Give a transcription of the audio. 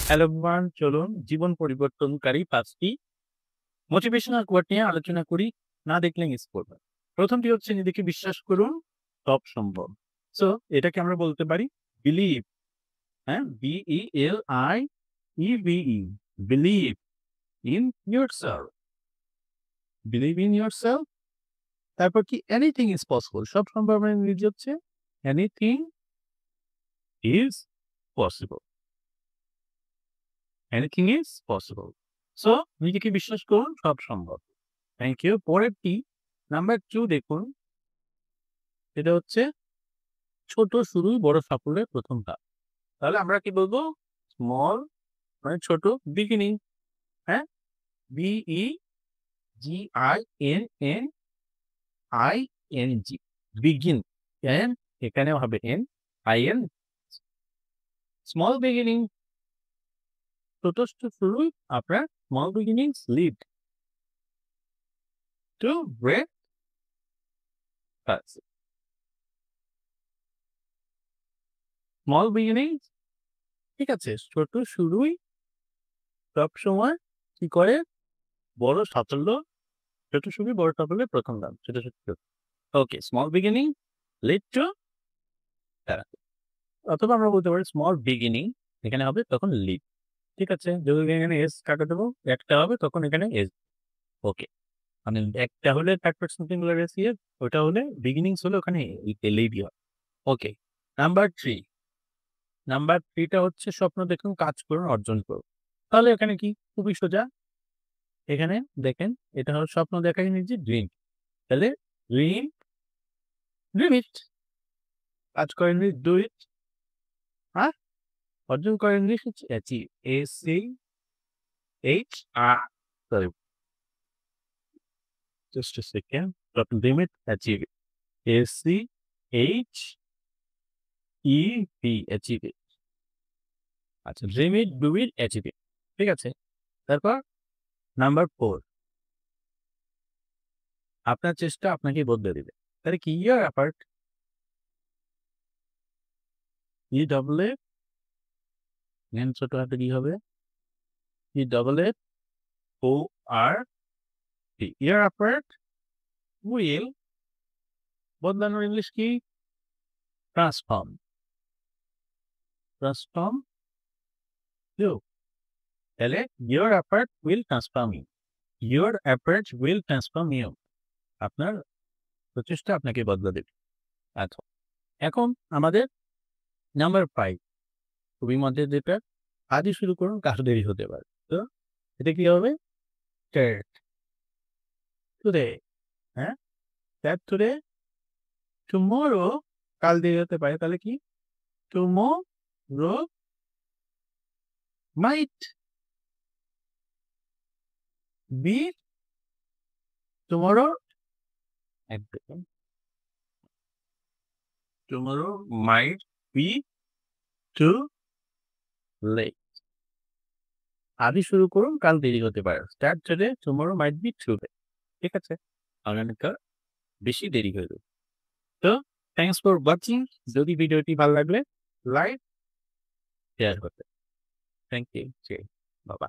Hello everyone, চলুন জীবন পরিবর্তনকারী ৫টি motivational coat নিয়ে আলোচনা করি। না দেখলে মিস করবেন। প্রথমটি হচ্ছে নিজেকে বিশ্বাস করুন, সব সম্ভব। সো এটাকে আমরা বলতে পারি বিলিভ, হ্যাঁ? BELIEVE, believe in yourself. Believe in yourself. তারপর কি এনিথিং ইজ পসিবল। সব সম্ভব মানে ইংরেজি হচ্ছে anything is possible. Anything is possible. So নিজেকে বিশ্বাস করুন, সব সম্ভব। Thank you. পরেরটি নাম্বার 2 দেখুন। এটা হচ্ছে ছোট শুরুই বড় সাফল্যের প্রথম ধাপ। তাহলে আমরা কি বলবো? স্মল মানে ছোট, বিগিনিং, হ্যাঁ? BEGINNING, begin. এন এখানেও হবে এন, আইএন। স্মল বিগিনিং, ছোট শুরুই আপনার small beginnings lead to great success. Small beginnings, ঠিক আছে? ছোট শুরুই সবসময় কি করে? বড় সাফল্য, ছোট শুরুই বড় সাফল্যের প্রথম ধাপ। ছোট ছোট। ওকে, স্মল বিগিনিং লিড টু অথবা আমরা বলতে পারি স্মল বিগিনিং, এখানে হবে তখন লিড। ঠিক আছে? যদি এখানে এস কাকে দেবো? একটা হবে তখন এখানে এস। ওকে। মানে একটা হলে থার্ড পারসন সিঙ্গুলার এস ইয়ে, ওটা হলে বিগিনিংস হলে ওখানে লিডই হয়। ওকে। নাম্বার 3। নাম্বার 3 টা হচ্ছে স্বপ্ন দেখুন, কাজ করুন, অর্জন করুন। তাহলে এখানে কি? খুবই সোজা। এখানে দেখেন, এটা হলো স্বপ্ন দেখার ইংরেজি ড্রিম। তাহলে ড্রিম, ড্রিম ইট। কাজ করেন ইংরেজি ডু ইট। হ্যাঁ? অর্জন করেন ইংলিশ হচ্ছে achieve. ACHR, sorry, just a second. Dream it, achieve it. ACHEV, achieve it. আচ্ছা, dream it, do it, achieve it. ঠিক আছে? তারপর নাম্বার 4, আপনার চেষ্টা আপনাকেই বদলে দিবে। তাহলে কি? ইয়ার এফর্ট, EFF, নেন ছোট হাতে কি হবে? EFFORT, ইয়ার এফর্ট উইল, বদলানোর ইংলিশ কি? ট্রান্সফর্ম। Transform you. তাহলে your effort will transform you. Your effort will transform you. আপনার প্রচেষ্টা আপনাকে বদলে দেবে। আচ্ছা, এখন আমাদের নাম্বার 5, খুবই মজার যেটা, আজই শুরু করুন, কাজ দেরি হতে পারে। তো এটা কি হবে? স্টার্ট টুডে, হ্যাঁ? স্টার্ট টুডে, টুমরো, কাল দেরি হতে পারে। তাহলে কি? টুমরো মাইট বি, টুমরো, এক second, tomorrow might be too late. আজই শুরু করুন, কাল দেরি হতে পারে। Start today, tomorrow might be too late. ঠিক আছে? আগামীকাল বেশি দেরি হয়ে যাবে। তো থ্যাংকস ফর ওয়াচিং। যদি ভিডিওটি ভালো লাগলে লাইক, শেয়ার করতে। Thank you. বাবা।